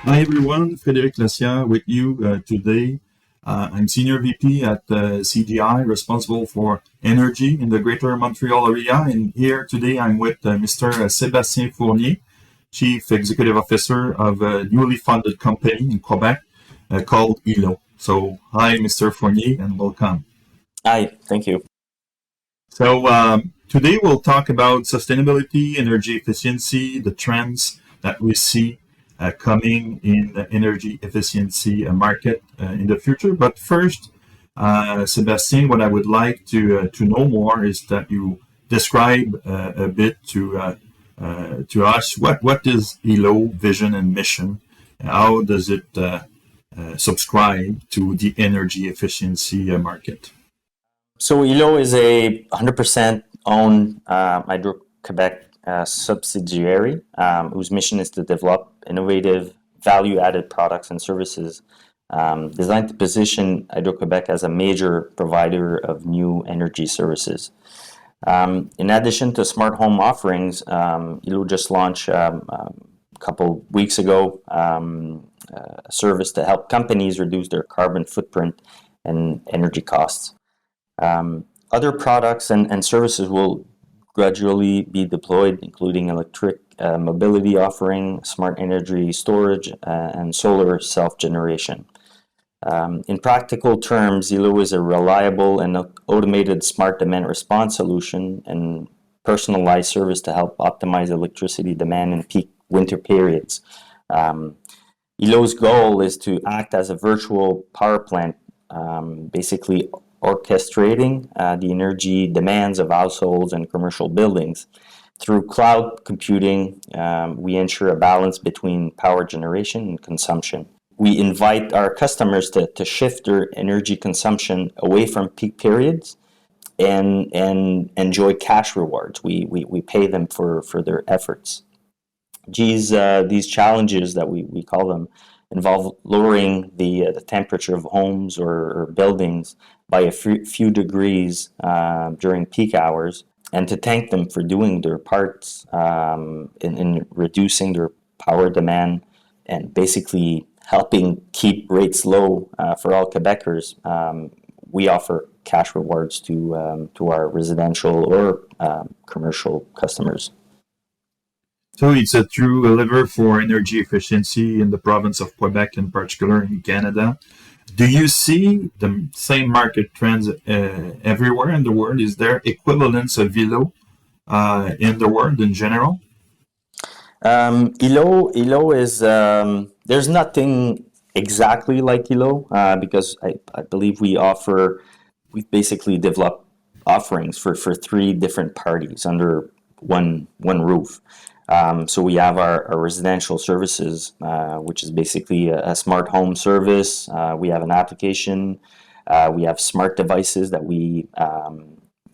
Hi everyone, Frédéric Lacia with you today. I'm Senior VP at CGI, responsible for energy in the Greater Montreal area. And here today I'm with Mr. Sébastien Fournier, Chief Executive Officer of a newly funded company in Quebec called Hilo. So, hi, Mr. Fournier, and welcome. Hi, thank you. So, today we'll talk about sustainability, energy efficiency, the trends that we see coming in the energy efficiency market in the future. But first, Sebastien, what I would like to know more is that you describe a bit to us what is Hilo vision and mission. How does it subscribe to the energy efficiency market? So Hilo is a 100% owned Hydro-Quebec subsidiary whose mission is to develop innovative value-added products and services designed to position Hydro-Quebec as a major provider of new energy services. In addition to smart home offerings, Hilo just launched a couple weeks ago a service to help companies reduce their carbon footprint and energy costs. Other products and services will gradually be deployed, including electric mobility offering, smart energy storage, and solar self-generation. In practical terms, Hilo is a reliable and automated smart demand response solution and personalized service to help optimize electricity demand in peak winter periods. Hilo's goal is to act as a virtual power plant, basically orchestrating the energy demands of households and commercial buildings. Through cloud computing, we ensure a balance between power generation and consumption. We invite our customers to shift their energy consumption away from peak periods and enjoy cash rewards. We pay them for their efforts. These challenges that we call them involve lowering the temperature of homes or buildings by a few degrees during peak hours, and to thank them for doing their parts in reducing their power demand and basically helping keep rates low for all Quebecers. We offer cash rewards to our residential or commercial customers. So it's a true lever for energy efficiency in the province of Quebec, in particular in Canada. Do you see the same market trends everywhere in the world? Is there equivalence of Hilo in the world in general? Hilo is there's nothing exactly like Hilo because I believe we've basically developed offerings for three different parties under one roof. So we have our residential services, which is basically a smart home service. We have an application. We have smart devices that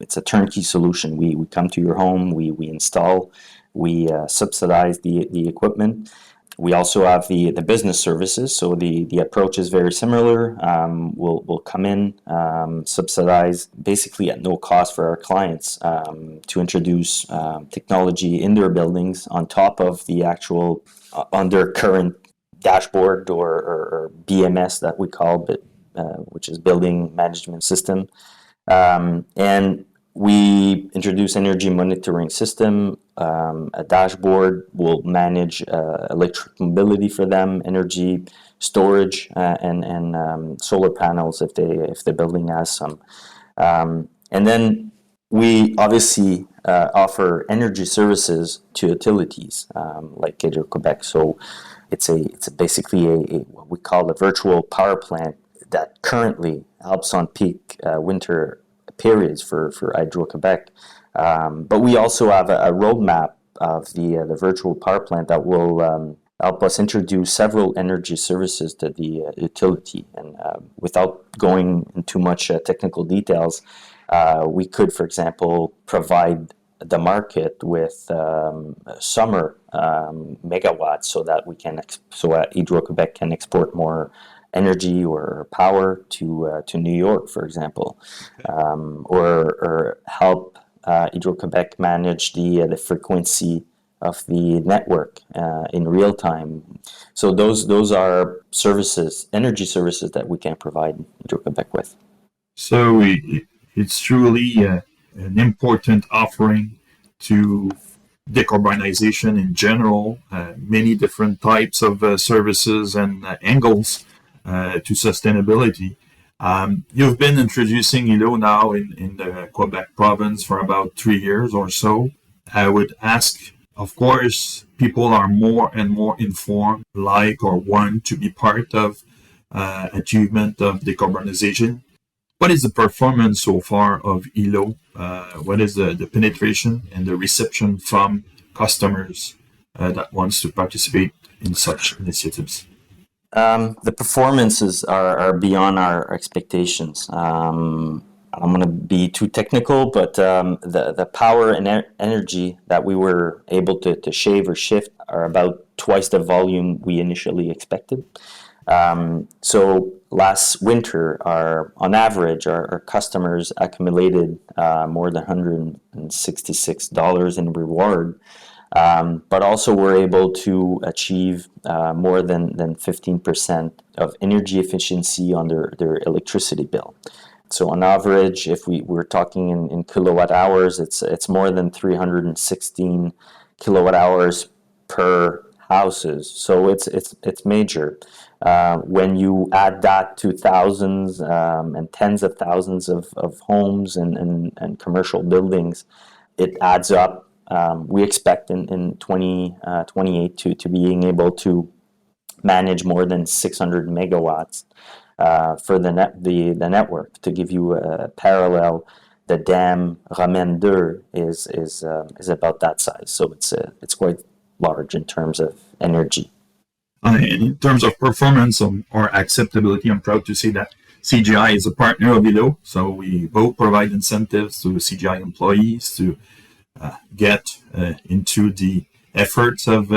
it's a turnkey solution. We come to your home, we install, we subsidize the equipment. We also have the business services, so the approach is very similar. We'll come in, subsidize basically at no cost for our clients to introduce technology in their buildings on top of the actual on their current dashboard or BMS that we call it, which is Building Management System. And we introduce energy monitoring system. A dashboard will manage electric mobility for them, energy storage, and solar panels if the building has some. And then we obviously offer energy services to utilities like Hydro-Quebec. So it's basically what we call a virtual power plant that currently helps on peak winter periods for Hydro-Quebec. But we also have a roadmap of the virtual power plant that will help us introduce several energy services to the utility. And without going into much technical details, we could, for example, provide the market with summer megawatts so that Hydro-Quebec can export more energy or power to New York, for example, or help Hydro-Quebec manage the frequency of the network in real time. So those are services, energy services that we can provide Hydro-Quebec with. So it's truly an important offering to decarbonization in general, many different types of services and angles to sustainability. You've been introducing Hilo now in the Quebec province for about 3 years or so. I would ask, of course, people are more and more informed, like or want to be part of achievement of decarbonization. What is the performance so far of Hilo? What is the penetration and the reception from customers that wants to participate in such initiatives? The performances are beyond our expectations. I'm going to be too technical, but the power and energy that we were able to shave or shift are about twice the volume we initially expected. So last winter, on average, our customers accumulated more than $166 in reward, but also were able to achieve more than 15% of energy efficiency on their electricity bill. So on average, if we're talking in kilowatt hours, it's more than 316 kilowatt hours per houses. So it's major. When you add that to thousands and tens of thousands of homes and commercial buildings, it adds up. We expect in 2028 to being able to manage more than 600 megawatts for the network. To give you a parallel, the dam Romaine 2 is about that size. So it's quite large in terms of energy. In terms of performance or acceptability, I'm proud to say that CGI is a partner of Hilo. So we both provide incentives to CGI employees to get into the efforts of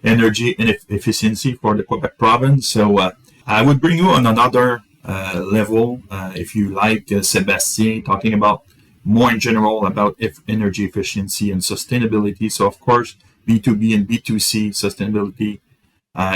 energy and efficiency for the Quebec province. So I would bring you on another level, if you like, Sebastien, talking about more in general about energy efficiency and sustainability. So of course, B2B and B2C sustainability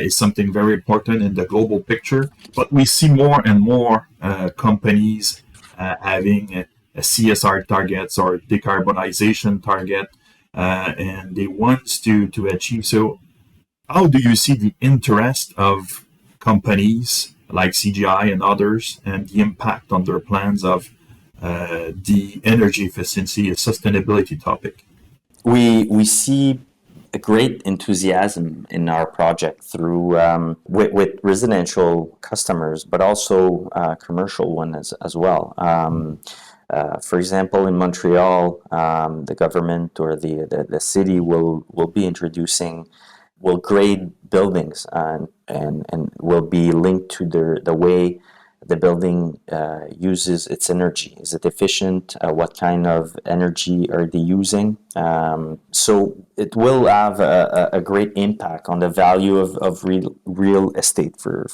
is something very important in the global picture. But we see more and more companies having a CSR targets or decarbonization target, and they want to achieve. So how do you see the interest of companies like CGI and others and the impact on their plans of the energy efficiency and sustainability topic? We see a great enthusiasm in our project through with residential customers, but also commercial ones as well. For example, in Montreal, the government or the city will be introducing, will grade buildings and will be linked to the way the building uses its energy. Is it efficient? What kind of energy are they using? So it will have a great impact on the value of real estate, for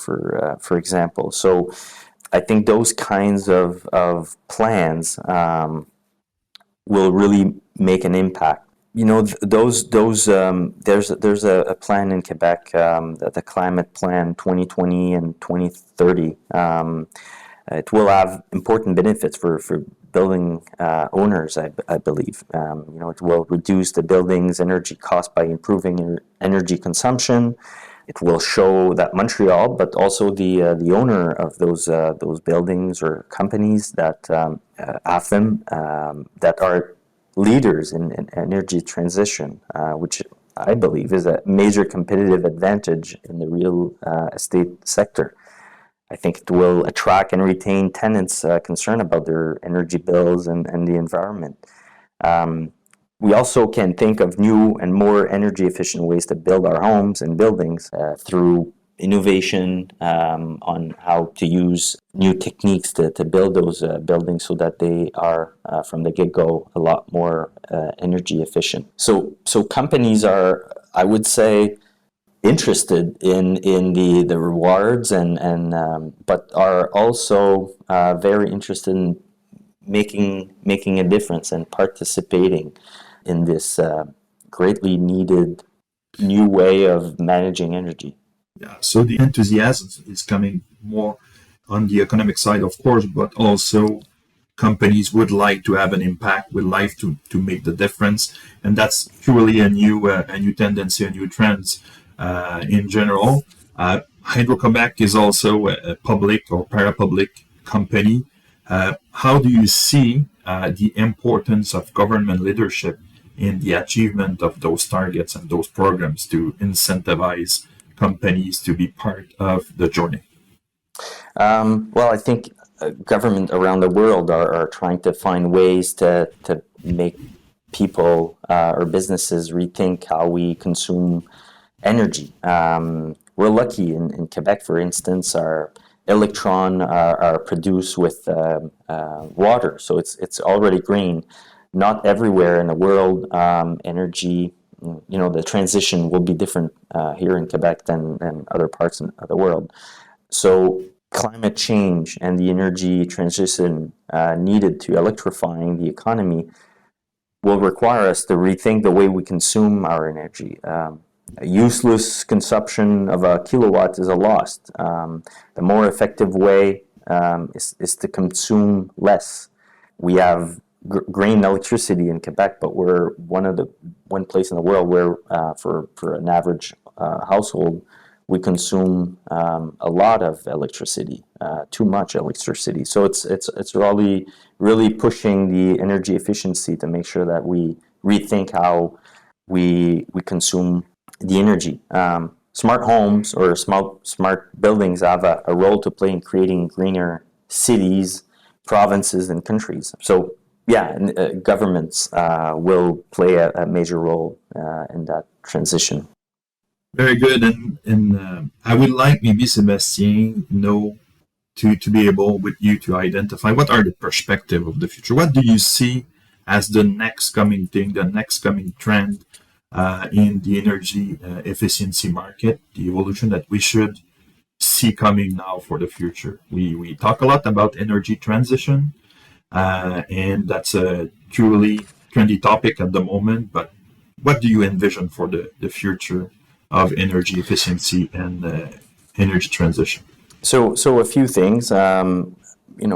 example. So I think those kinds of plans will really make an impact. You know, there's a plan in Quebec, the Climate Plan 2020 and 2030. It will have important benefits for building owners, I believe. You know, it will reduce the building's energy cost by improving energy consumption. It will show that Montreal, but also the owner of those buildings or companies that have them, that are leaders in energy transition, which I believe is a major competitive advantage in the real estate sector. I think it will attract and retain tenants concerned about their energy bills and the environment. We also can think of new and more energy efficient ways to build our homes and buildings through innovation on how to use new techniques to build those buildings so that they are from the get-go a lot more energy efficient. So companies are, I would say, interested in the rewards and but are also very interested in making a difference and participating in this greatly needed new way of managing energy. Yeah, so the enthusiasm is coming more on the economic side, of course, but also companies would like to have an impact, would like to make the difference, and that's truly a new tendency, a new trend in general. Hydro Quebec is also a public or parapublic company. How do you see the importance of government leadership in the achievement of those targets and those programs to incentivize companies to be part of the journey? Well, I think government around the world are trying to find ways to make people or businesses rethink how we consume energy. We're lucky in Quebec, for instance, our electron are produced with water, so it's already green. Not everywhere in the world, energy, the transition will be different here in Quebec than other parts of the world. So climate change and the energy transition needed to electrifying the economy will require us to rethink the way we consume our energy. A useless consumption of a kilowatt is a loss. The more effective way is to consume less. We have green electricity in Quebec, but we're one place in the world where for an average household we consume a lot of electricity, too much electricity. So it's really pushing the energy efficiency to make sure that we rethink how we consume the energy. Smart homes or smart buildings have a role to play in creating greener cities, provinces, and countries. So yeah, governments will play a major role in that transition. Very good, and I would like maybe Sebastien, to be able with you to identify what are the perspective of the future. What do you see as the next coming thing, the next coming trend in the energy efficiency market, the evolution that we should see coming now for the future? We talk a lot about energy transition, and that's a truly trendy topic at the moment. But what do you envision for the future of energy efficiency and energy transition? So a few things.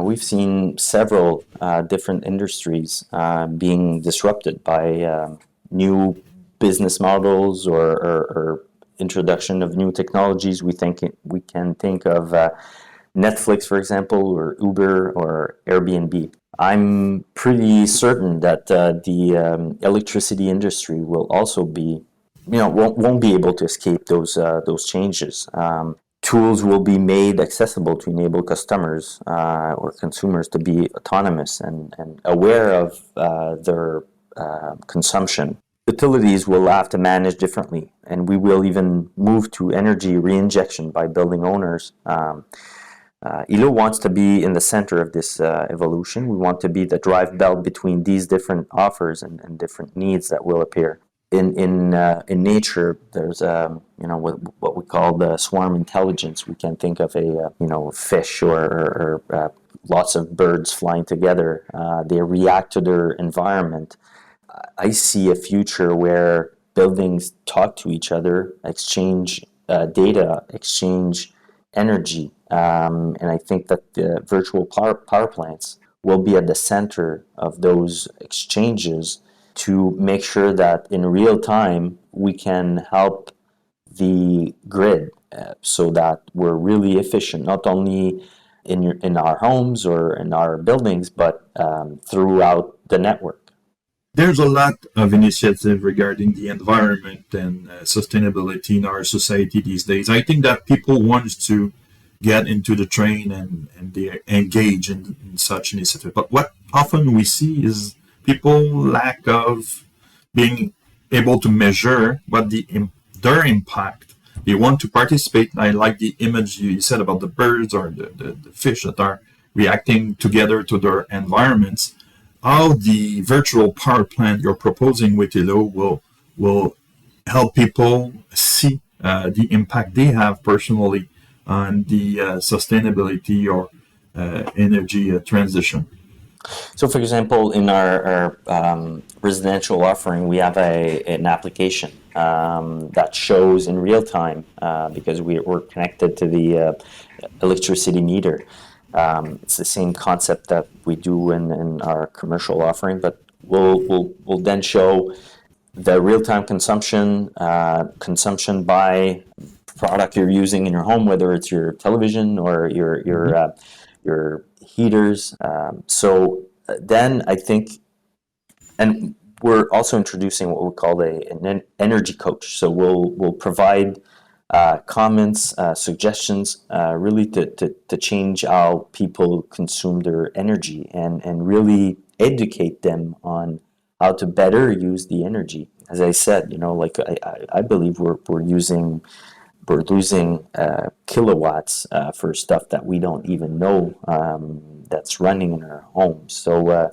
We've seen several different industries being disrupted by new business models or introduction of new technologies. We can think of Netflix, for example, or Uber or Airbnb. I'm pretty certain that the electricity industry will also be, won't be able to escape those changes. Tools will be made accessible to enable customers or consumers to be autonomous and aware of their consumption. Utilities will have to manage differently, and we will even move to energy reinjection by building owners. Hilo wants to be in the center of this evolution. We want to be the drive belt between these different offers and different needs that will appear. In nature, there's what we call the swarm intelligence. We can think of a fish or lots of birds flying together. They react to their environment. I see a future where buildings talk to each other, exchange data, exchange energy, and I think that the virtual power plants will be at the center of those exchanges to make sure that in real time we can help the grid so that we're really efficient, not only in our homes or in our buildings, but throughout the network. There's a lot of initiative regarding the environment and sustainability in our society these days. I think that people want to get into the train and they engage in such initiative. But what often we see is people lack of being able to measure what their impact. They want to participate. I like the image you said about the birds or the fish that are reacting together to their environments. How the virtual power plant you're proposing with Hilo will help people see the impact they have personally on the sustainability or energy transition. So, for example, in our residential offering, we have an application that shows in real time because we're connected to the electricity meter. It's the same concept that we do in our commercial offering, but we'll then show the real-time consumption by product you're using in your home, whether it's your television or your heaters. Then I think, and we're also introducing what we call an energy coach. So we'll provide comments, suggestions, really to change how people consume their energy and really educate them on how to better use the energy. As I said, like I believe we're losing kilowatts for stuff that we don't even know that's running in our homes. So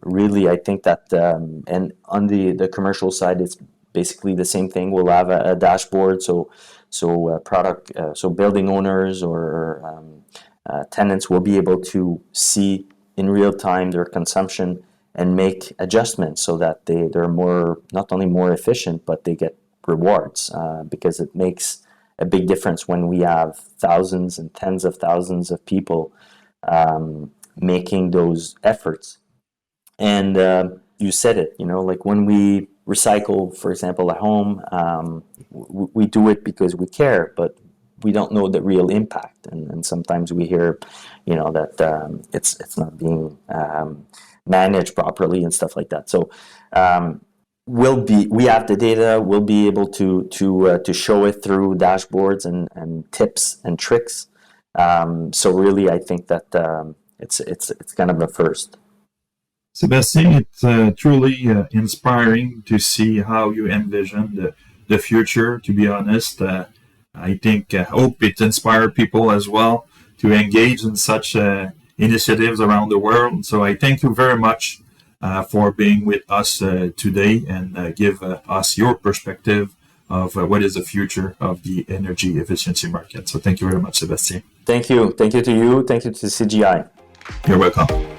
really, I think that, and on the commercial side, it's basically the same thing. We'll have a dashboard, so building owners or tenants will be able to see in real time their consumption and make adjustments so that they're not only more efficient, but they get rewards because it makes a big difference when we have thousands and tens of thousands of people making those efforts. And you said it, like when we recycle, for example, at home, we do it because we care, but we don't know the real impact. And sometimes we hear, that it's not being managed properly and stuff like that. So we have the data. We'll be able to show it through dashboards and tips and tricks. So really, I think that it's kind of a first. Sebastien, it's truly inspiring to see how you envision the future. To be honest, I think hope it inspires people as well to engage in such initiatives around the world. So I thank you very much for being with us today and give us your perspective of what is the future of the energy efficiency market. So thank you very much, Sebastien. Thank you. Thank you to you. Thank you to CGI. You're welcome.